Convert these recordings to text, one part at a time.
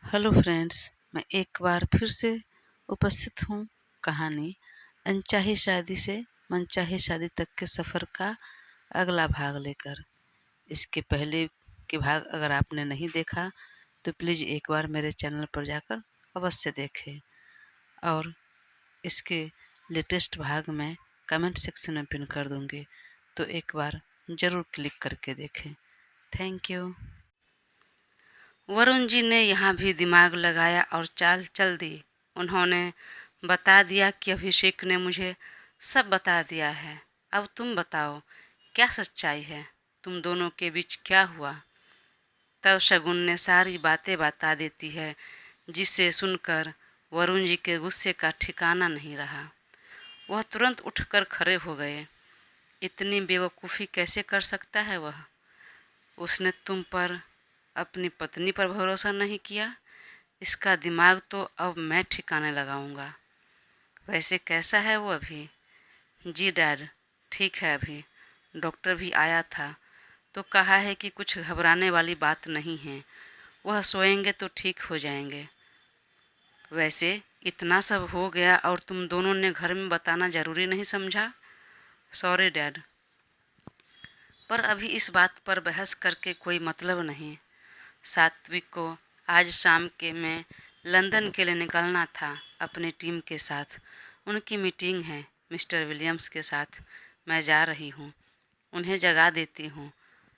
Hello friends, मैं एक बार फिर से उपस्थित हूँ कहानी अनचाही शादी से मनचाही शादी तक के सफ़र का अगला भाग लेकर। इसके पहले के भाग अगर आपने नहीं देखा तो प्लीज़ एक बार मेरे चैनल पर जाकर अवश्य देखें और इसके लेटेस्ट भाग मैं कमेंट सेक्शन में पिन कर दूँगी, तो एक बार ज़रूर क्लिक करके देखें। Thank you. वरुण जी ने यहाँ भी दिमाग लगाया और चाल चल दी। उन्होंने बता दिया कि अभिषेक ने मुझे सब बता दिया है। अब तुम बताओ क्या सच्चाई है, तुम दोनों के बीच क्या हुआ। तब शगुन ने सारी बातें बता देती है, जिसे सुनकर वरुण जी के गुस्से का ठिकाना नहीं रहा। वह तुरंत उठकर खड़े हो गए। इतनी बेवकूफ़ी कैसे कर सकता है वह? उसने तुम पर, अपनी पत्नी पर भरोसा नहीं किया। इसका दिमाग तो अब मैं ठिकाने लगाऊंगा। वैसे कैसा है वो अभी? जी डैड, ठीक है। अभी डॉक्टर भी आया था तो कहा है कि कुछ घबराने वाली बात नहीं है, वह सोएंगे तो ठीक हो जाएंगे। वैसे इतना सब हो गया और तुम दोनों ने घर में बताना ज़रूरी नहीं समझा? सॉरी डैड, पर अभी इस बात पर बहस करके कोई मतलब नहीं। सात्विक को आज शाम के में लंदन के लिए निकलना था अपनी टीम के साथ। उनकी मीटिंग है मिस्टर विलियम्स के साथ। मैं जा रही हूँ, उन्हें जगा देती हूँ।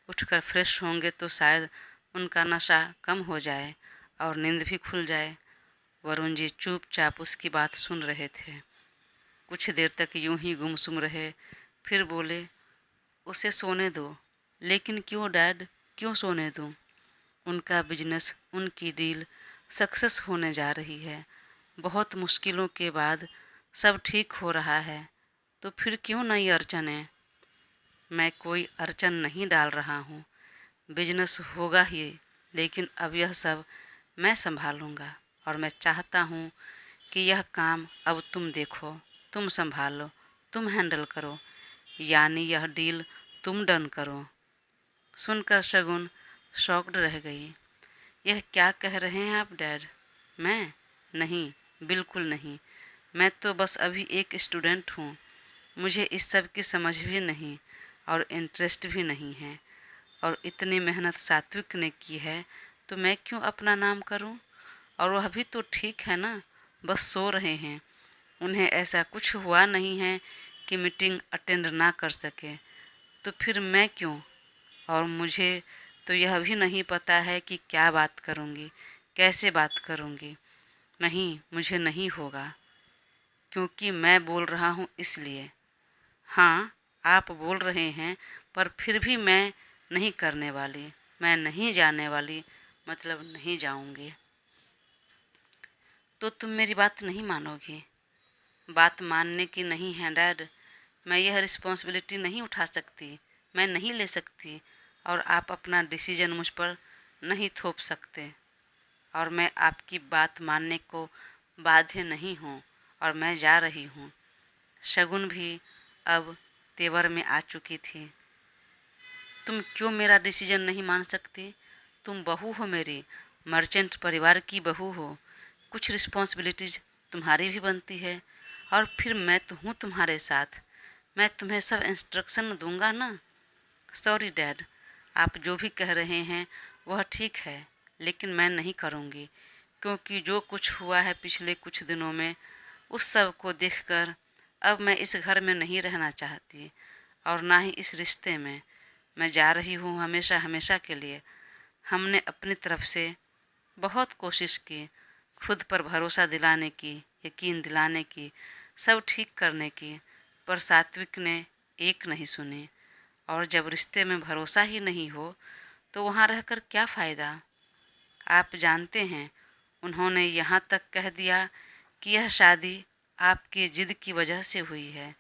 उठकर फ्रेश होंगे तो शायद उनका नशा कम हो जाए और नींद भी खुल जाए। वरुण जी चुपचाप उसकी बात सुन रहे थे। कुछ देर तक यूं ही गुमसुम रहे, फिर बोले, उसे सोने दो। लेकिन क्यों डैड, क्यों सोने दूँ? उनका बिजनेस, उनकी डील सक्सेस होने जा रही है। बहुत मुश्किलों के बाद सब ठीक हो रहा है, तो फिर क्यों नई अड़चनें? मैं कोई अड़चन नहीं डाल रहा हूँ। बिजनेस होगा ही, लेकिन अब यह सब मैं संभालूंगा और मैं चाहता हूँ कि यह काम अब तुम देखो, तुम संभालो, तुम हैंडल करो, यानी यह डील तुम डन करो। सुनकर शगुन शॉक्ड रह गई। यह क्या कह रहे हैं आप डैड? मैं? नहीं, बिल्कुल नहीं। मैं तो बस अभी एक स्टूडेंट हूँ। मुझे इस सब की समझ भी नहीं और इंटरेस्ट भी नहीं है। और इतनी मेहनत सात्विक ने की है तो मैं क्यों अपना नाम करूँ? और वह भी तो ठीक है ना, बस सो रहे हैं। उन्हें ऐसा कुछ हुआ नहीं है कि मीटिंग अटेंड ना कर सके, तो फिर मैं क्यों? और मुझे तो यह भी नहीं पता है कि क्या बात करूँगी, कैसे बात करूँगी। नहीं, मुझे नहीं होगा, क्योंकि मैं बोल रहा हूँ इसलिए। हाँ, आप बोल रहे हैं, पर फिर भी मैं नहीं करने वाली। मैं नहीं जाने वाली, मतलब नहीं जाऊँगी। तो तुम मेरी बात नहीं मानोगी? बात मानने की नहीं है डैड। मैं यह रिस्पॉन्सिबिलिटी नहीं उठा सकती, मैं नहीं ले सकती, और आप अपना डिसीजन मुझ पर नहीं थोप सकते। और मैं आपकी बात मानने को बाध्य नहीं हूँ और मैं जा रही हूँ। शगुन भी अब तेवर में आ चुकी थी। तुम क्यों मेरा डिसीजन नहीं मान सकती? तुम बहू हो मेरी, मर्चेंट परिवार की बहू हो। कुछ रिस्पॉन्सिबिलिटीज तुम्हारी भी बनती है, और फिर मैं तो हूँ तुम्हारे साथ। मैं तुम्हें सब इंस्ट्रक्शन दूंगा ना। सॉरी डैड, आप जो भी कह रहे हैं वह ठीक है, लेकिन मैं नहीं करूँगी, क्योंकि जो कुछ हुआ है पिछले कुछ दिनों में, उस सब को देखकर अब मैं इस घर में नहीं रहना चाहती, और ना ही इस रिश्ते में। मैं जा रही हूँ हमेशा हमेशा के लिए। हमने अपनी तरफ से बहुत कोशिश की, खुद पर भरोसा दिलाने की, यकीन दिलाने की, सब ठीक करने की, पर सात्विक ने एक नहीं सुनी। और जब रिश्ते में भरोसा ही नहीं हो तो वहाँ रहकर क्या फ़ायदा? आप जानते हैं, उन्होंने यहाँ तक कह दिया कि यह शादी आपकी जिद की वजह से हुई है,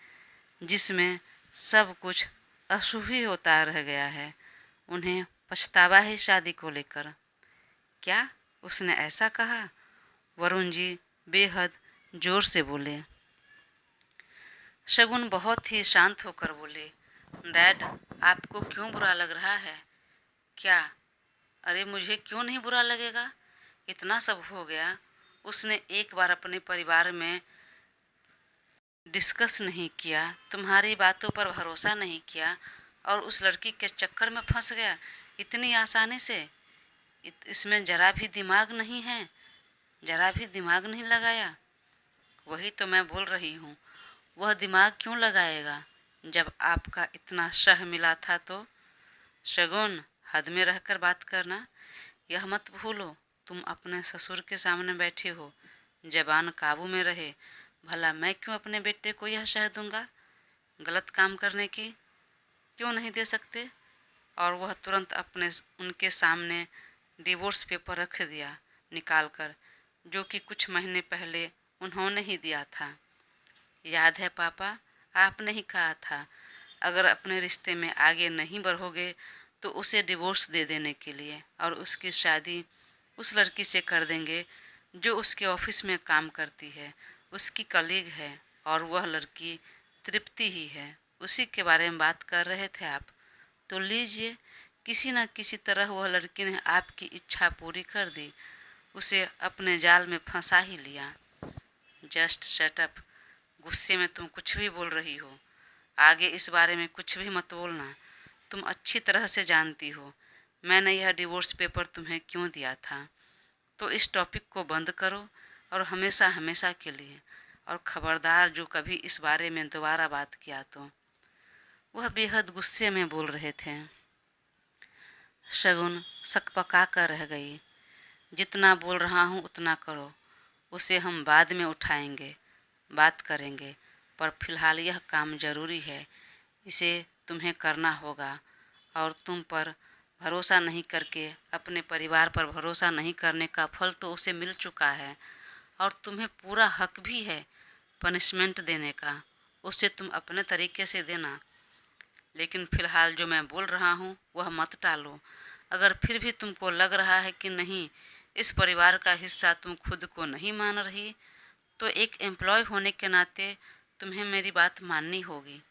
जिसमें सब कुछ अशुभ ही होता रह गया है। उन्हें पछतावा है शादी को लेकर। क्या उसने ऐसा कहा? वरुण जी बेहद जोर से बोले। शगुन बहुत ही शांत होकर बोले, डैड, आपको क्यों बुरा लग रहा है? क्या? अरे मुझे क्यों नहीं बुरा लगेगा? इतना सब हो गया, उसने एक बार अपने परिवार में डिस्कस नहीं किया, तुम्हारी बातों पर भरोसा नहीं किया और उस लड़की के चक्कर में फंस गया इतनी आसानी से। इसमें जरा भी दिमाग नहीं है, जरा भी दिमाग नहीं लगाया। वही तो मैं बोल रही हूँ, वह दिमाग क्यों लगाएगा जब आपका इतना शह मिला था तो। शगुन, हद में रहकर बात करना, यह मत भूलो तुम अपने ससुर के सामने बैठे हो, जबान काबू में रहे। भला मैं क्यों अपने बेटे को यह शह दूंगा गलत काम करने की, क्यों नहीं दे सकते। और वह तुरंत अपने उनके सामने डिवोर्स पेपर रख दिया निकाल कर, जो कि कुछ महीने पहले उन्होंने ही दिया था। याद है पापा, आपने ही कहा था अगर अपने रिश्ते में आगे नहीं बढ़ोगे तो उसे डिवोर्स दे देने के लिए, और उसकी शादी उस लड़की से कर देंगे जो उसके ऑफिस में काम करती है, उसकी कलीग है, और वह लड़की तृप्ति ही है। उसी के बारे में बात कर रहे थे आप, तो लीजिए, किसी न किसी तरह वह लड़की ने आपकी इच्छा पूरी कर दी, उसे अपने जाल में फंसा ही लिया। जस्ट शट अप, गुस्से में तुम कुछ भी बोल रही हो, आगे इस बारे में कुछ भी मत बोलना। तुम अच्छी तरह से जानती हो मैंने यह डिवोर्स पेपर तुम्हें क्यों दिया था। तो इस टॉपिक को बंद करो, और हमेशा हमेशा के लिए। और खबरदार जो कभी इस बारे में दोबारा बात किया तो। वह बेहद गुस्से में बोल रहे थे। शगुन सकपका कर रह गई। जितना बोल रहा हूँ उतना करो, उसे हम बाद में उठाएंगे, बात करेंगे, पर फिलहाल यह काम ज़रूरी है, इसे तुम्हें करना होगा। और तुम पर भरोसा नहीं करके अपने परिवार पर भरोसा नहीं करने का फल तो उसे मिल चुका है, और तुम्हें पूरा हक भी है पनिशमेंट देने का। उसे तुम अपने तरीके से देना, लेकिन फ़िलहाल जो मैं बोल रहा हूँ वह मत टालो। अगर फिर भी तुमको लग रहा है कि नहीं, इस परिवार का हिस्सा तुम खुद को नहीं मान रही, तो एक एम्प्लॉय होने के नाते तुम्हें मेरी बात माननी होगी।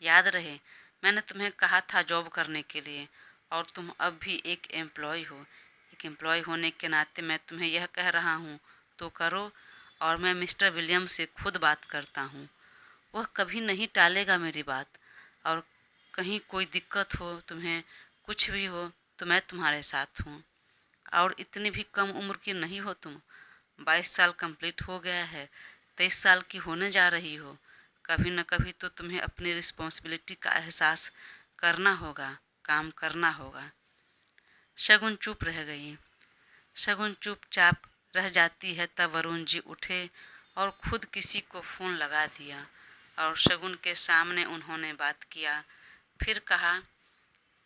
याद रहे, मैंने तुम्हें कहा था जॉब करने के लिए, और तुम अब भी एक एम्प्लॉय हो। एक एम्प्लॉय होने के नाते मैं तुम्हें यह कह रहा हूँ तो करो, और मैं मिस्टर विलियम से खुद बात करता हूँ। वह कभी नहीं टालेगा मेरी बात, और कहीं कोई दिक्कत हो तुम्हें, कुछ भी हो, तो मैं तुम्हारे साथ हूँ। और इतनी भी कम उम्र की नहीं हो तुम, 22 साल कंप्लीट हो गया है, 23 साल की होने जा रही हो। कभी न कभी तो तुम्हें अपनी रिस्पॉन्सिबिलिटी का एहसास करना होगा, काम करना होगा। शगुन चुप रह गई। शगुन चुपचाप रह जाती है तब वरुण जी उठे और खुद किसी को फ़ोन लगा दिया, और शगुन के सामने उन्होंने बात किया। फिर कहा,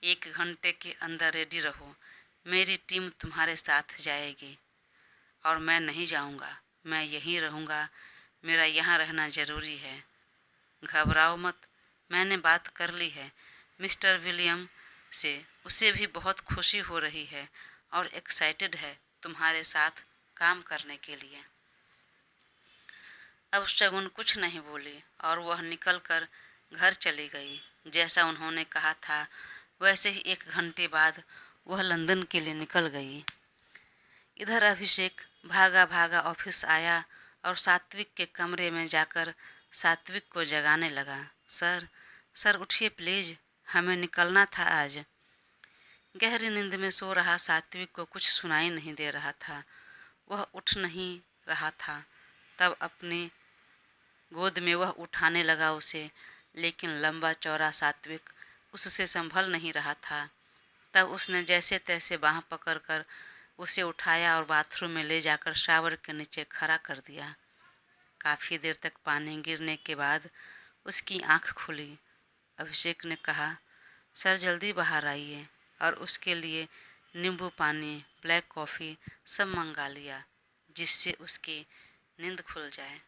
1 घंटे के अंदर रेडी रहो, मेरी टीम तुम्हारे साथ जाएगी। और मैं नहीं जाऊंगा, मैं यहीं रहूंगा, मेरा यहाँ रहना ज़रूरी है। घबराओ मत, मैंने बात कर ली है मिस्टर विलियम से, उसे भी बहुत खुशी हो रही है और एक्साइटेड है तुम्हारे साथ काम करने के लिए। अब शगुन कुछ नहीं बोली और वह निकलकर घर चली गई। जैसा उन्होंने कहा था वैसे ही 1 घंटे बाद वह लंदन के लिए निकल गई। इधर अभिषेक भागा भागा ऑफिस आया और सात्विक के कमरे में जाकर सात्विक को जगाने लगा। सर, सर उठिए प्लीज, हमें निकलना था आज। गहरी नींद में सो रहा सात्विक को कुछ सुनाई नहीं दे रहा था। वह उठ नहीं रहा था। तब अपनी गोद में वह उठाने लगा उसे, लेकिन लंबा चौड़ा सात्विक उससे संभल नहीं रहा था। तब उसने जैसे तैसे बाँह पकड़कर उसे उठाया और बाथरूम में ले जाकर शावर के नीचे खड़ा कर दिया। काफ़ी देर तक पानी गिरने के बाद उसकी आंख खुली। अभिषेक ने कहा, सर जल्दी बाहर आइए, और उसके लिए नींबू पानी, ब्लैक कॉफ़ी सब मंगा लिया जिससे उसकी नींद खुल जाए।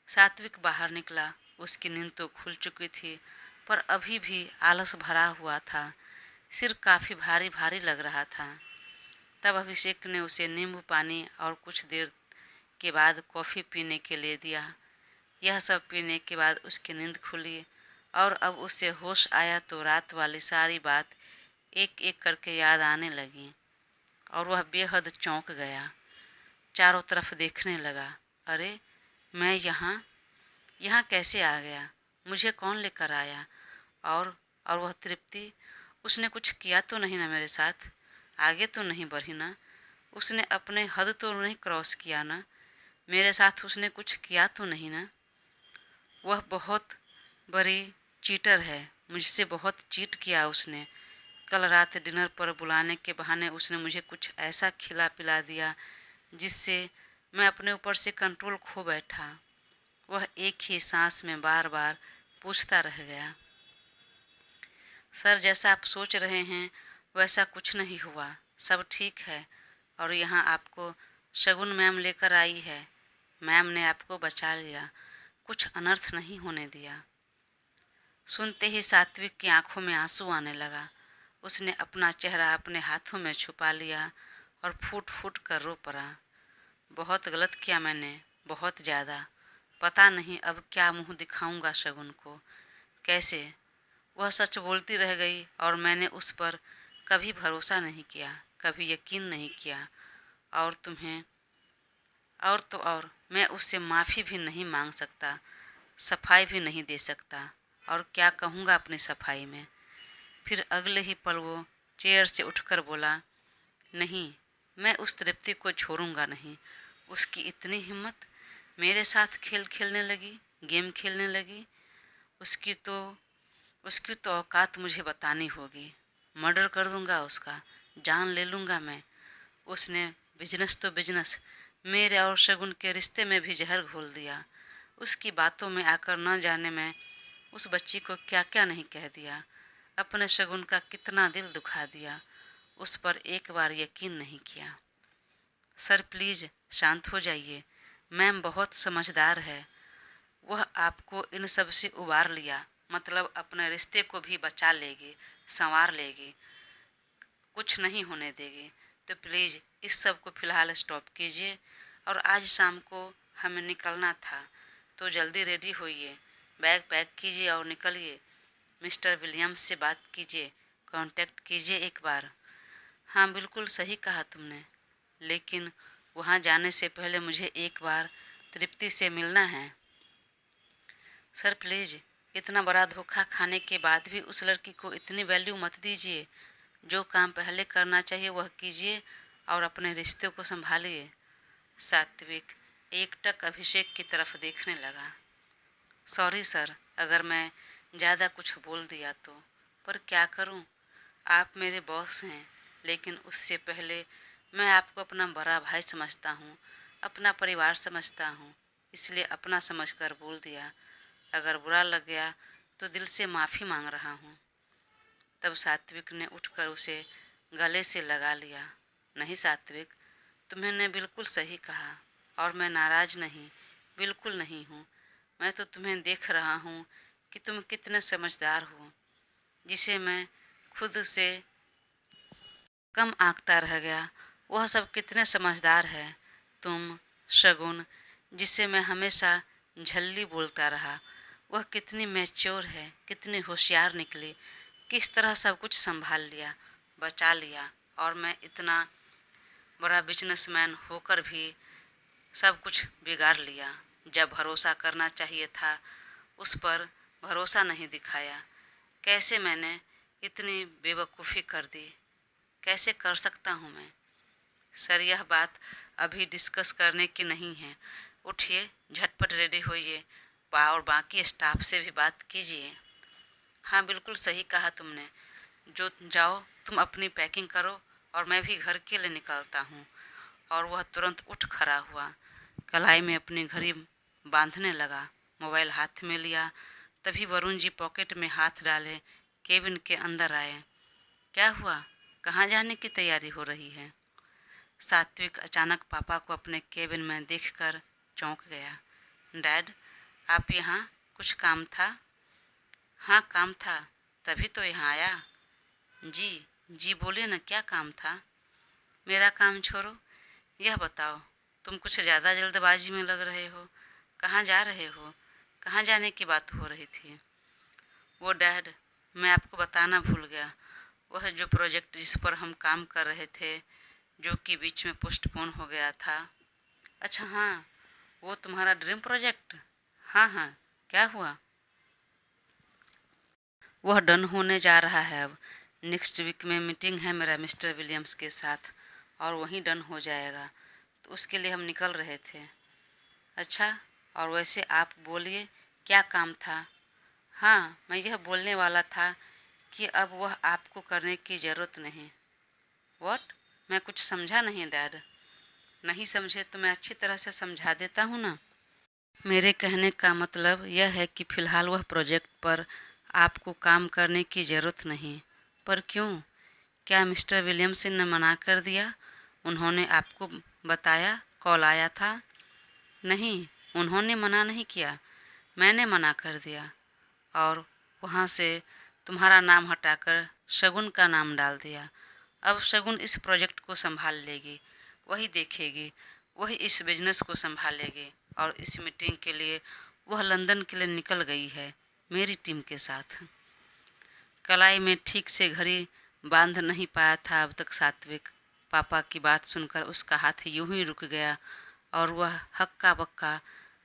सात्विक बाहर निकला। उसकी नींद तो खुल चुकी थी, पर अभी भी आलस भरा हुआ था। सिर काफ़ी भारी भारी लग रहा था। तब अभिषेक ने उसे नींबू पानी और कुछ देर के बाद कॉफ़ी पीने के लिए दिया। यह सब पीने के बाद उसकी नींद खुली, और अब उसे होश आया तो रात वाली सारी बात एक एक करके याद आने लगी। और वह बेहद चौंक गया। चारों तरफ देखने लगा। अरे, मैं यहाँ यहाँ कैसे आ गया? मुझे कौन लेकर आया? और और वह तृप्ति, उसने कुछ किया तो नहीं ना मेरे साथ? आगे तो नहीं बढ़ी ना? उसने अपने हद तो नहीं क्रॉस किया ना? मेरे साथ उसने कुछ किया तो नहीं ना? वह बहुत बड़ी चीटर है। मुझसे बहुत चीट किया उसने। कल रात डिनर पर बुलाने के बहाने उसने मुझे कुछ ऐसा खिला पिला दिया जिससे मैं अपने ऊपर से कंट्रोल खो बैठा। वह एक ही सांस में बार बार पूछता रह गया, सर जैसा आप सोच रहे हैं वैसा कुछ नहीं हुआ, सब ठीक है। और यहाँ आपको शगुन मैम लेकर आई है। मैम ने आपको बचा लिया, कुछ अनर्थ नहीं होने दिया। सुनते ही सात्विक की आंखों में आंसू आने लगा। उसने अपना चेहरा अपने हाथों में छुपा लिया और फूट फूट कर रो पड़ा। बहुत गलत किया मैंने, बहुत ज़्यादा। पता नहीं अब क्या मुंह दिखाऊंगा शगुन को, कैसे। वह सच बोलती रह गई और मैंने उस पर कभी भरोसा नहीं किया, कभी यकीन नहीं किया। और तुम्हें और तो और मैं उससे माफ़ी भी नहीं मांग सकता, सफाई भी नहीं दे सकता। और क्या कहूँगा अपनी सफाई में। फिर अगले ही पल वो चेयर से उठकर बोला, नहीं, मैं उस तृप्ति को छोड़ूंगा नहीं। उसकी इतनी हिम्मत, मेरे साथ खेल खेलने लगी, गेम खेलने लगी। उसकी तो उसकी तो औकात मुझे बतानी होगी। मर्डर कर दूंगा उसका, जान ले लूँगा मैं। उसने बिजनेस तो बिजनेस, मेरे और शगुन के रिश्ते में भी जहर घोल दिया। उसकी बातों में आकर न जाने मैं उस बच्ची को क्या क्या नहीं कह दिया। अपने शगुन का कितना दिल दुखा दिया। उस पर एक बार यकीन नहीं किया। सर प्लीज़ शांत हो जाइए, मैम बहुत समझदार है। वह आपको इन सब से उबार लिया, मतलब अपने रिश्ते को भी बचा लेगी, संवार लेगी, कुछ नहीं होने देगी। तो प्लीज़ इस सब को फ़िलहाल स्टॉप कीजिए। और आज शाम को हमें निकलना था, तो जल्दी रेडी होइए, बैग पैक कीजिए और निकलिए। मिस्टर विलियम्स से बात कीजिए, कांटेक्ट कीजिए एक बार। हाँ, बिल्कुल सही कहा तुमने, लेकिन वहाँ जाने से पहले मुझे एक बार तृप्ति से मिलना है। सर प्लीज़, इतना बड़ा धोखा खाने के बाद भी उस लड़की को इतनी वैल्यू मत दीजिए। जो काम पहले करना चाहिए वह कीजिए और अपने रिश्ते को संभालिए। सात्विक एकटक अभिषेक की तरफ देखने लगा। सॉरी सर, अगर मैं ज़्यादा कुछ बोल दिया तो, पर क्या करूं? आप मेरे बॉस हैं, लेकिन उससे पहले मैं आपको अपना बड़ा भाई समझता हूँ, अपना परिवार समझता हूँ, इसलिए अपना समझकर बोल दिया। अगर बुरा लग गया तो दिल से माफ़ी मांग रहा हूँ। तब सात्विक ने उठकर उसे गले से लगा लिया। नहीं सात्विक, तुमने बिल्कुल सही कहा और मैं नाराज़ नहीं, बिल्कुल नहीं हूँ। मैं तो तुम्हें देख रहा हूँ कि तुम कितने समझदार हो, जिसे मैं खुद से कम आंकता रह गया। वह सब कितने समझदार है। तुम, शगुन, जिसे मैं हमेशा झल्ली बोलता रहा, वह कितनी मैच्योर है, कितनी होशियार निकली, किस तरह सब कुछ संभाल लिया, बचा लिया। और मैं इतना बड़ा बिजनेसमैन होकर भी सब कुछ बिगाड़ लिया। जब भरोसा करना चाहिए था उस पर भरोसा नहीं दिखाया। कैसे मैंने इतनी बेवकूफ़ी कर दी, कैसे कर सकता हूँ मैं? सर यह बात अभी डिस्कस करने की नहीं है। उठिए, झटपट रेडी होइए और बाकी स्टाफ से भी बात कीजिए। हाँ, बिल्कुल सही कहा तुमने। जो जाओ तुम अपनी पैकिंग करो और मैं भी घर के लिए निकलता हूँ। और वह तुरंत उठ खड़ा हुआ, कलाई में अपनी घड़ी बांधने लगा, मोबाइल हाथ में लिया। तभी वरुण जी पॉकेट में हाथ डाले केबिन के अंदर आए। क्या हुआ, कहाँ जाने की तैयारी हो रही है? सात्विक अचानक पापा को अपने केबिन में देखकर चौंक गया। डैड, आप यहाँ, कुछ काम था? हाँ काम था, तभी तो यहाँ आया। जी जी बोलिए ना, क्या काम था? मेरा काम छोड़ो, यह बताओ, तुम कुछ ज़्यादा जल्दबाजी में लग रहे हो। कहाँ जा रहे हो? कहाँ जाने की बात हो रही थी? वो डैड, मैं आपको बताना भूल गया। वह जो प्रोजेक्ट जिस पर हम काम कर रहे थे, जो कि बीच में पोस्टपोन हो गया था। अच्छा हाँ, वो तुम्हारा ड्रीम प्रोजेक्ट? हाँ हाँ, क्या हुआ? वह डन होने जा रहा है अब। नेक्स्ट वीक में मीटिंग है मेरा मिस्टर विलियम्स के साथ और वहीं डन हो जाएगा, तो उसके लिए हम निकल रहे थे। अच्छा, और वैसे आप बोलिए, क्या काम था? हाँ, मैं यह बोलने वाला था कि अब वह आपको करने की ज़रूरत नहीं। व्हाट? मैं कुछ समझा नहीं डैड। नहीं समझे तो मैं अच्छी तरह से समझा देता हूँ ना। मेरे कहने का मतलब यह है कि फ़िलहाल वह प्रोजेक्ट पर आपको काम करने की ज़रूरत नहीं। पर क्यों? क्या मिस्टर विलियमसन ने मना कर दिया? उन्होंने आपको बताया, कॉल आया था? नहीं, उन्होंने मना नहीं किया, मैंने मना कर दिया। और वहाँ से तुम्हारा नाम हटाकर शगुन का नाम डाल दिया। अब शगुन इस प्रोजेक्ट को संभाल लेगी, वही देखेगी, वही इस बिजनेस को संभालेगी। और इस मीटिंग के लिए वह लंदन के लिए निकल गई है मेरी टीम के साथ। कलाई में ठीक से घड़ी बांध नहीं पाया था अब तक सात्विक। पापा की बात सुनकर उसका हाथ यूं ही रुक गया और वह हक्का बक्का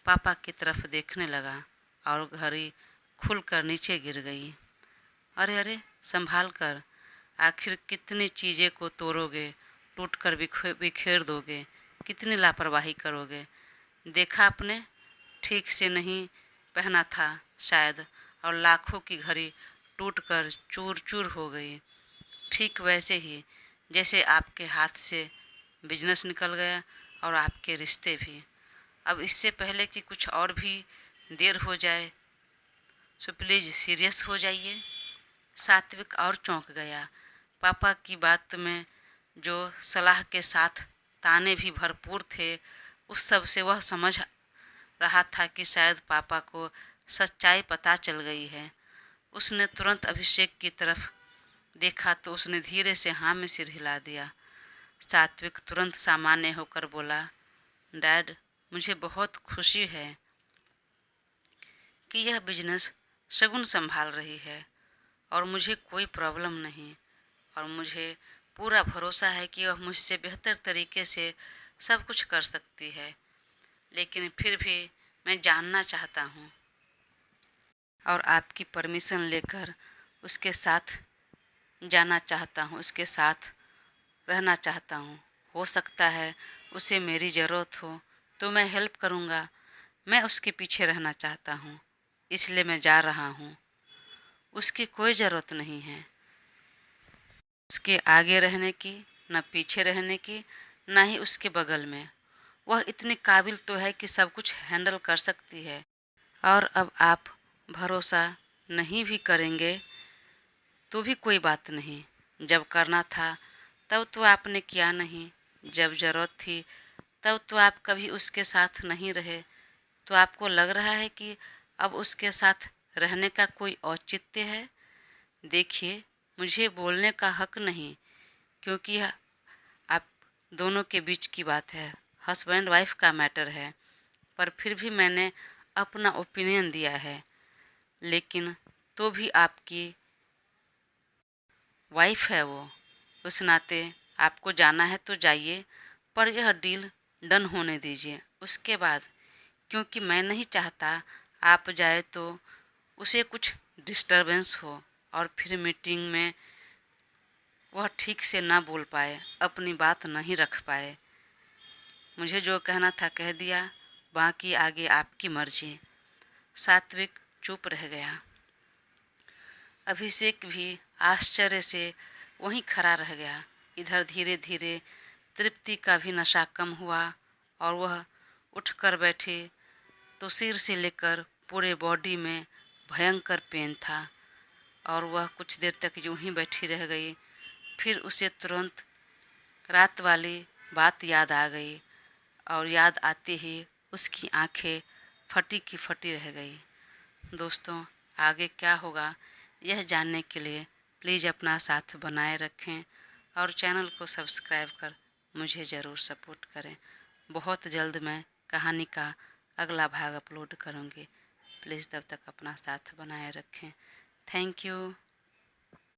पापा की तरफ देखने लगा और घड़ी खुलकर नीचे गिर गई। अरे अरे, संभाल कर, आखिर कितनी चीज़ें को तोड़ोगे, टूट कर बिखेर दोगे, कितनी लापरवाही करोगे। देखा आपने, ठीक से नहीं पहना था शायद, और लाखों की घड़ी टूट कर चूर चूर हो गई। ठीक वैसे ही जैसे आपके हाथ से बिजनेस निकल गया और आपके रिश्ते भी। अब इससे पहले कि कुछ और भी देर हो जाए, सो प्लीज़ सीरियस हो जाइए। सात्विक और चौंक गया। पापा की बात में जो सलाह के साथ ताने भी भरपूर थे, उस सब से वह समझ रहा था कि शायद पापा को सच्चाई पता चल गई है। उसने तुरंत अभिषेक की तरफ देखा तो उसने धीरे से हाँ में सिर हिला दिया। सात्विक तुरंत सामान्य होकर बोला, डैड, मुझे बहुत खुशी है कि यह बिजनेस शगुन संभाल रही है और मुझे कोई प्रॉब्लम नहीं, और मुझे पूरा भरोसा है कि वह मुझसे बेहतर तरीके से सब कुछ कर सकती है। लेकिन फिर भी मैं जानना चाहता हूँ और आपकी परमिशन लेकर उसके साथ जाना चाहता हूँ, उसके साथ रहना चाहता हूँ। हो सकता है उसे मेरी ज़रूरत हो तो मैं हेल्प करूँगा। मैं उसके पीछे रहना चाहता हूँ, इसलिए मैं जा रहा हूँ। उसकी कोई ज़रूरत नहीं है उसके आगे रहने की, न पीछे रहने की, न ही उसके बगल में। वह इतनी काबिल तो है कि सब कुछ हैंडल कर सकती है। और अब आप भरोसा नहीं भी करेंगे तो भी कोई बात नहीं। जब करना था तब तो आपने किया नहीं, जब ज़रूरत थी तब तो आप कभी उसके साथ नहीं रहे। तो आपको लग रहा है कि अब उसके साथ रहने का कोई औचित्य है? देखिए, मुझे बोलने का हक नहीं, क्योंकि यह आप दोनों के बीच की बात है, हस्बैंड वाइफ का मैटर है। पर फिर भी मैंने अपना ओपिनियन दिया है। लेकिन तो भी आपकी वाइफ है वो, उस नाते आपको जाना है तो जाइए, पर यह डील डन होने दीजिए उसके बाद। क्योंकि मैं नहीं चाहता आप जाए तो उसे कुछ डिस्टरबेंस हो और फिर मीटिंग में वह ठीक से ना बोल पाए, अपनी बात नहीं रख पाए। मुझे जो कहना था कह दिया, बाकी आगे आपकी मर्जी। सात्विक चुप रह गया। अभिषेक भी आश्चर्य से वहीं खड़ा रह गया। इधर धीरे धीरे तृप्ति का भी नशा कम हुआ और वह उठकर बैठी तो सिर से लेकर पूरे बॉडी में भयंकर पेन था और वह कुछ देर तक यूं ही बैठी रह गई। फिर उसे तुरंत रात वाली बात याद आ गई और याद आते ही उसकी आंखें फटी की फटी रह गई। दोस्तों, आगे क्या होगा यह जानने के लिए प्लीज़ अपना साथ बनाए रखें और चैनल को सब्सक्राइब कर मुझे ज़रूर सपोर्ट करें। बहुत जल्द मैं कहानी का अगला भाग अपलोड करूँगी। प्लीज़ तब तक अपना साथ बनाए रखें। Thank you.